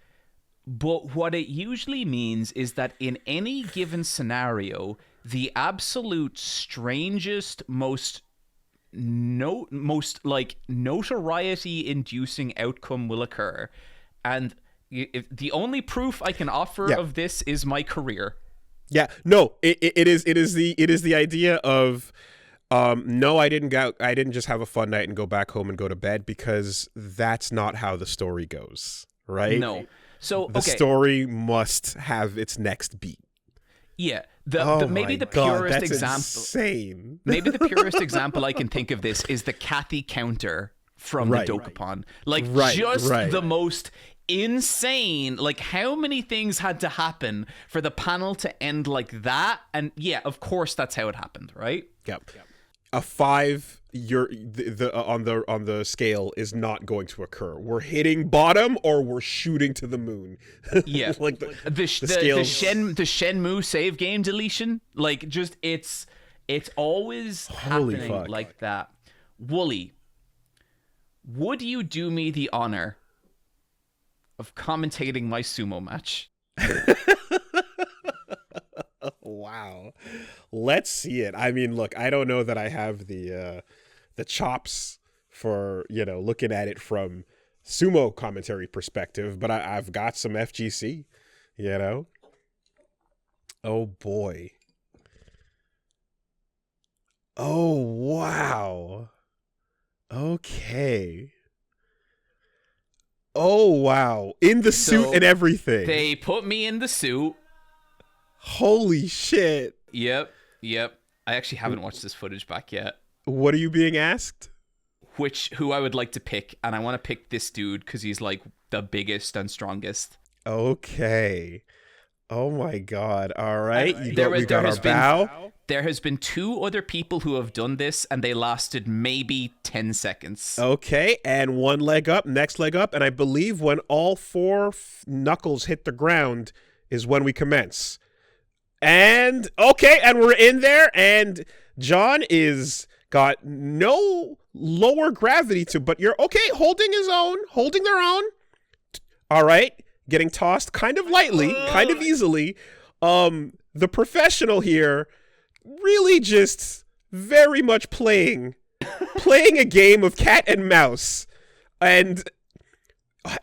but what it usually means is that in any given scenario, the absolute strangest, most like notoriety inducing outcome will occur, and if the only proof I can offer of this is my career. It is the idea of no, I didn't just have a fun night and go back home and go to bed, because that's not how the story goes, right? No. So the story must have its next beat. Yeah, maybe the purest example. Insane. Maybe the purest example I can think of this is the Kathy counter from the Dokapon. Like, the most insane. Like, how many things had to happen for the panel to end like that? And yeah, of course that's how it happened, right? Yep. A 5 on the scale is not going to occur. We're hitting bottom or we're shooting to the moon. Yeah. Like the Shenmue save game deletion, like, just it's always happening like that. Wooly, would you do me the honor of commentating my sumo match? Wow. Let's see it. I mean, look, I don't know that I have the chops for, looking at it from sumo commentary perspective, but I've got some FGC, Oh boy. Oh, wow. Okay. Oh, wow. In the suit and everything. They put me in the suit. Holy shit. Yep. I actually haven't watched this footage back yet. What are you being asked? Who I would like to pick, and I want to pick this dude because he's like the biggest and strongest. Okay. Oh my god. All right. We got our bow. There has been 2 other people who have done this, and they lasted maybe 10 seconds. Okay, and one leg up, next leg up, and I believe when all 4 knuckles hit the ground is when we commence. And, okay, and we're in there, and John is got no lower gravity but you're, okay, holding their own. All right, getting tossed kind of lightly, kind of easily. The professional here really just very much playing a game of cat and mouse and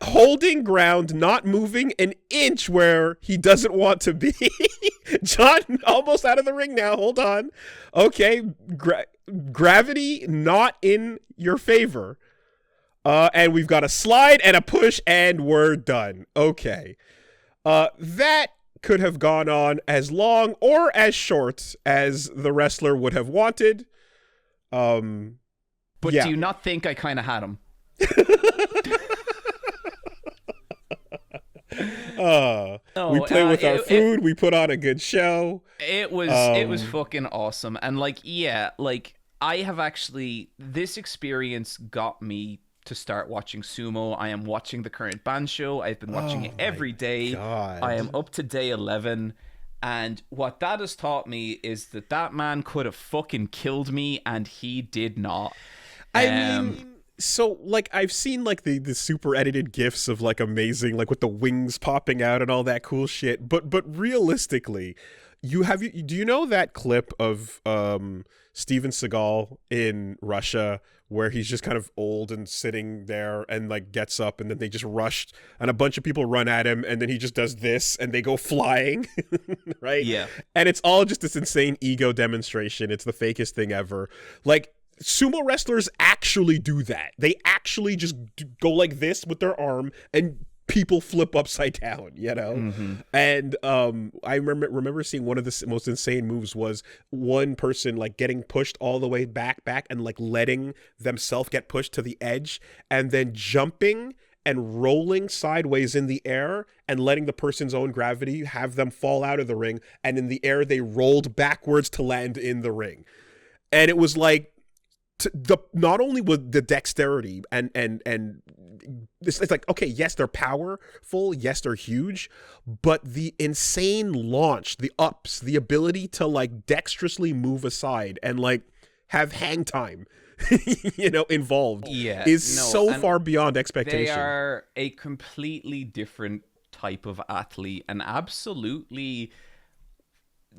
holding ground, not moving an inch where he doesn't want to be. John, almost out of the ring now. Hold on. Okay, gravity not in your favor. And we've got a slide and a push, and we're done. Okay. That could have gone on as long or as short as the wrestler would have wanted. But do you not think I kind of had him? We play with our food. We put on a good show. It was fucking awesome. And I have actually, this experience got me to start watching sumo. I am watching the current band show. I've been watching it every day. God. I am up to day 11. And what that has taught me is that man could have fucking killed me, and he did not. I mean, so I've seen the super edited gifs of amazing, with the wings popping out and all that cool shit. But realistically, do you know that clip of Steven Seagal in Russia where he's just kind of old and sitting there and gets up, and then they just rush and a bunch of people run at him, and then he just does this and they go flying, right? Yeah. And it's all just this insane ego demonstration. It's the fakest thing ever. Sumo wrestlers actually do that. They actually just go like this with their arm, and people flip upside down, Mm-hmm. And I remember seeing one of the most insane moves was one person getting pushed all the way back and letting themselves get pushed to the edge, and then jumping and rolling sideways in the air and letting the person's own gravity have them fall out of the ring, and in the air they rolled backwards to land in the ring. And it was not only with the dexterity and it's okay, yes, they're powerful, yes, they're huge, but the insane launch, the ups, the ability to dexterously move aside and have hang time involved so far beyond expectation. They are a completely different type of athlete, and absolutely,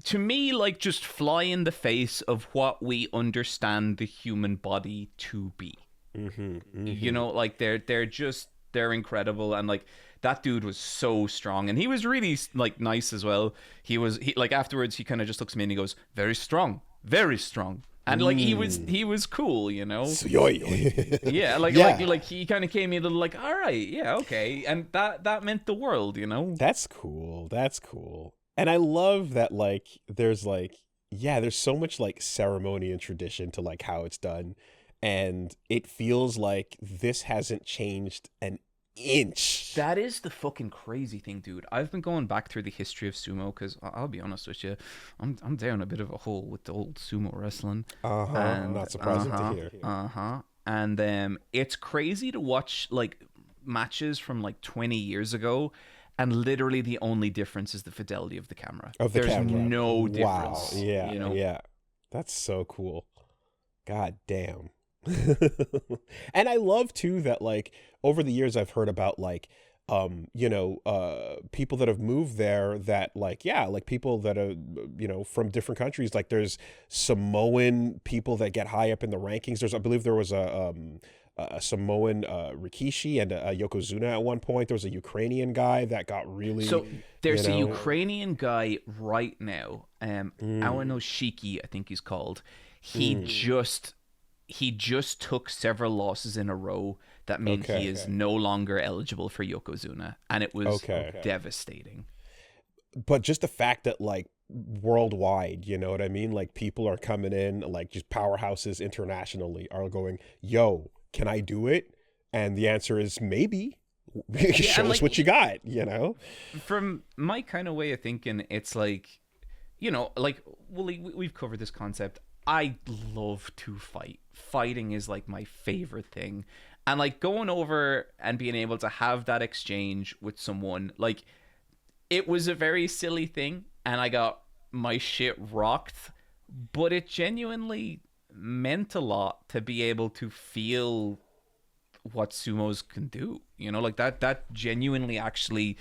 to me, just fly in the face of what we understand the human body to be. Mm-hmm, mm-hmm. They're incredible, and that dude was so strong, and he was really nice as well. He afterwards, he kind of just looks at me and he goes, very strong, and he was cool, Yeah, he kind of came in a little all right, yeah, okay, and that meant the world, That's cool. And I love that there's there's so much ceremony and tradition to how it's done, and it feels like this hasn't changed an inch. That is the fucking crazy thing, dude. I've been going back through the history of sumo because I'll be honest with you, I'm down a bit of a hole with the old sumo wrestling. Not surprising to hear. And it's crazy to watch like matches from like 20 years ago, and literally the only difference is the fidelity of the camera. There's no difference. Wow. Yeah. You know? Yeah. That's so cool. God damn. And I love too that like over the years I've heard about like people that have moved there that like like people that are from different countries, like there's Samoan people that get high up in the rankings. I believe there was a Samoan Rikishi and a Yokozuna at one point. There was a Ukrainian guy that got really. So there's a Ukrainian guy right now, Awanoshiki, I think he's called. He just took several losses in a row that mean he is no longer eligible for Yokozuna, and it was devastating. But just the fact that like worldwide, you know what I mean? Like people are coming in, like just powerhouses internationally are going, yo, can I do it? And the answer is maybe. Show us what you got, you know? From my kind of way of thinking, it's like, like, we've covered this concept. I love to fight. Fighting is like my favorite thing. And like going over and being able to have that exchange with someone, like it was a very silly thing and I got my shit rocked, but it genuinely meant a lot to be able to feel what sumos can do. Like that genuinely actually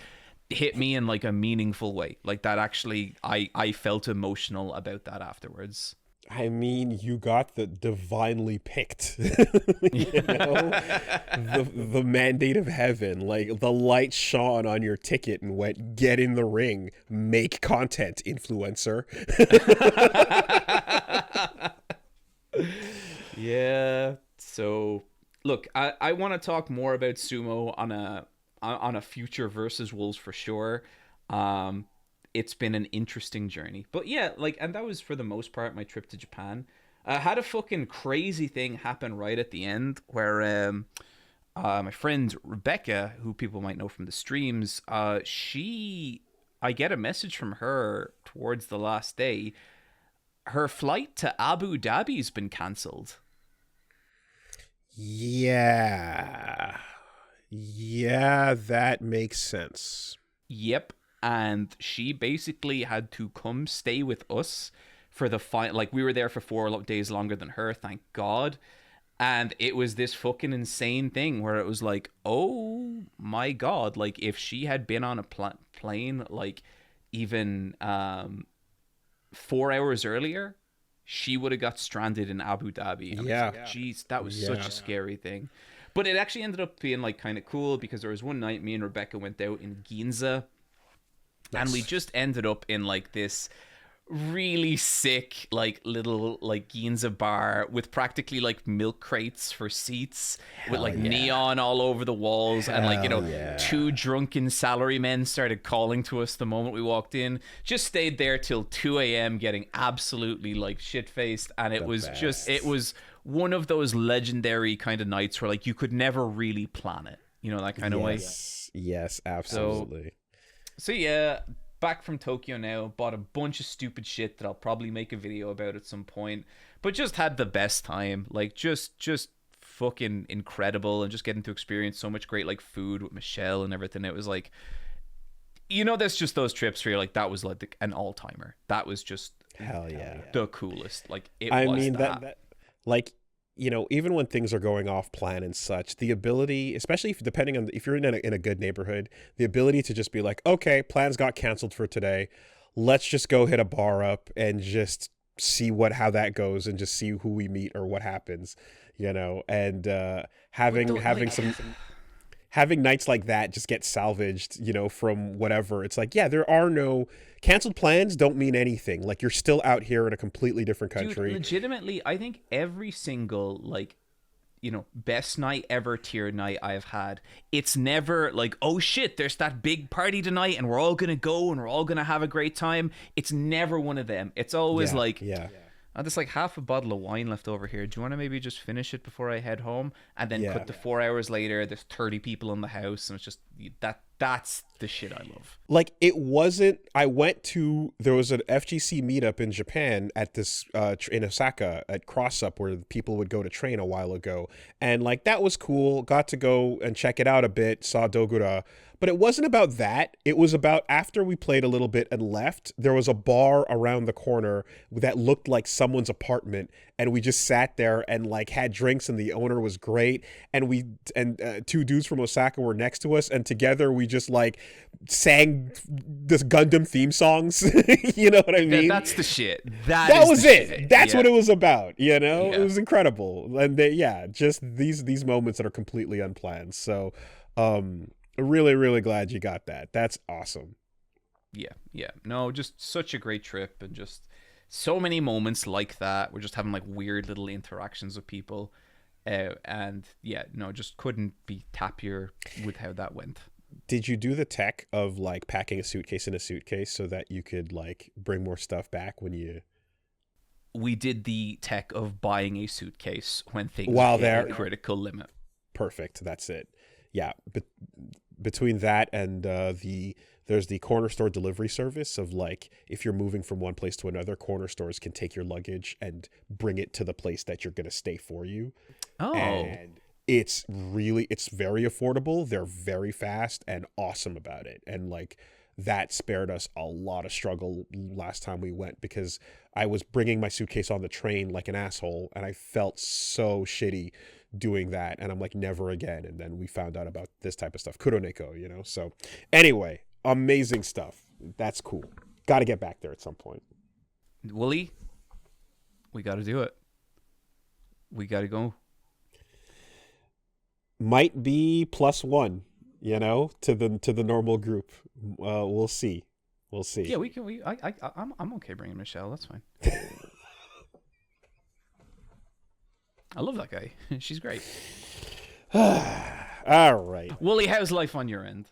hit me in like a meaningful way. Like that actually, I felt emotional about that afterwards. I mean, you got the divinely picked, the mandate of heaven, like the light shone on your ticket and went, get in the ring, make content, influencer. Yeah. So look, I want to talk more about sumo on a future versus Wolves for sure. It's been an interesting journey. But yeah, like, and that was for the most part my trip to Japan. I had a fucking crazy thing happen right at the end where my friend Rebecca, who people might know from the streams, I get a message from her towards the last day. Her flight to Abu Dhabi's been cancelled. Yeah, that makes sense. Yep. And she basically had to come stay with us for the final. Like, we were there for 4 days longer than her, thank God. And it was this fucking insane thing where it was like, oh my God. Like, if she had been on a plane, like, even 4 hours earlier, she would have got stranded in Abu Dhabi. And yeah. Like, jeez, that was such a scary thing. But it actually ended up being, like, kind of cool because there was one night me and Rebecca went out in Ginza. Nice. And we just ended up in like this really sick like little like Ginza bar with practically like milk crates for seats. Hell with like neon all over the walls. Hell and like 2 drunken salarymen started calling to us the moment we walked in. Just stayed there till 2 a.m. getting absolutely like shit-faced, and it was one of those legendary kind of nights where like you could never really plan it, that kind of way. Yes, absolutely. So yeah, back from Tokyo now, bought a bunch of stupid shit that I'll probably make a video about at some point, but just had the best time. Like just fucking incredible, and just getting to experience so much great like food with Michelle and everything. It was like, there's just those trips where you're like, that was like an all-timer. That was just hell yeah, the coolest. Like I mean that like, even when things are going off plan and such, the ability, especially depending on if you're in a good neighborhood, the ability to just be like, okay, plans got canceled for today. Let's just go hit a bar up and just see how that goes and just see who we meet or what happens, and having nights like that just get salvaged, from whatever. It's like, there are no canceled plans, don't mean anything. Like, you're still out here in a completely different country. Dude, legitimately, I think every single, like, best night ever tier night I've had, it's never like, oh shit, there's that big party tonight and we're all gonna go and we're all gonna have a great time. It's never one of them. It's always There's like half a bottle of wine left over here. Do you want to maybe just finish it before I head home? And then cut to 4 hours later, there's 30 people in the house, and it's just that's the shit I love. Like, it wasn't, there was an FGC meetup in Japan at this, in Osaka at Cross Up, where people would go to train a while ago. And like, that was cool. Got to go and check it out a bit, saw Dogura. But it wasn't about that. It was about, after we played a little bit and left, there was a bar around the corner that looked like someone's apartment. And we just sat there and like had drinks, and the owner was great. And two dudes from Osaka were next to us. And together we just like sang this Gundam theme songs. You know what I mean? That's the shit. That was it. Shit. That's what it was about. You know, Yeah. It was incredible. And just these moments that are completely unplanned. So, really, really glad you got that. That's awesome. Yeah. No, just such a great trip, and just so many moments like that. We're just having like weird little interactions with people. And yeah, no, just couldn't be happier with how that went. Did you do the tech of like packing a suitcase in a suitcase so that you could like bring more stuff back when you... We did the tech of buying a suitcase when things While hit they're... a critical limit. Perfect. That's it. Yeah. But between that and there's the corner store delivery service of like, if you're moving from one place to another, corner stores can take your luggage and bring it to the place that you're going to stay for you. Oh. And it's very affordable. They're very fast and awesome about it. And like, that spared us a lot of struggle last time we went, because I was bringing my suitcase on the train like an asshole, and I felt so shitty doing that. And I'm like, never again. And then we found out about this type of stuff. Kuroneko, you know? So anyway, amazing stuff. That's cool. Got to get back there at some point. Wooly, we got to do it. We got to go. Might be +1, you know, to the normal group. We'll see. Yeah, we can. I'm okay bringing Michelle. That's fine. I love that guy. She's great. All right. Wooly, how's life on your end?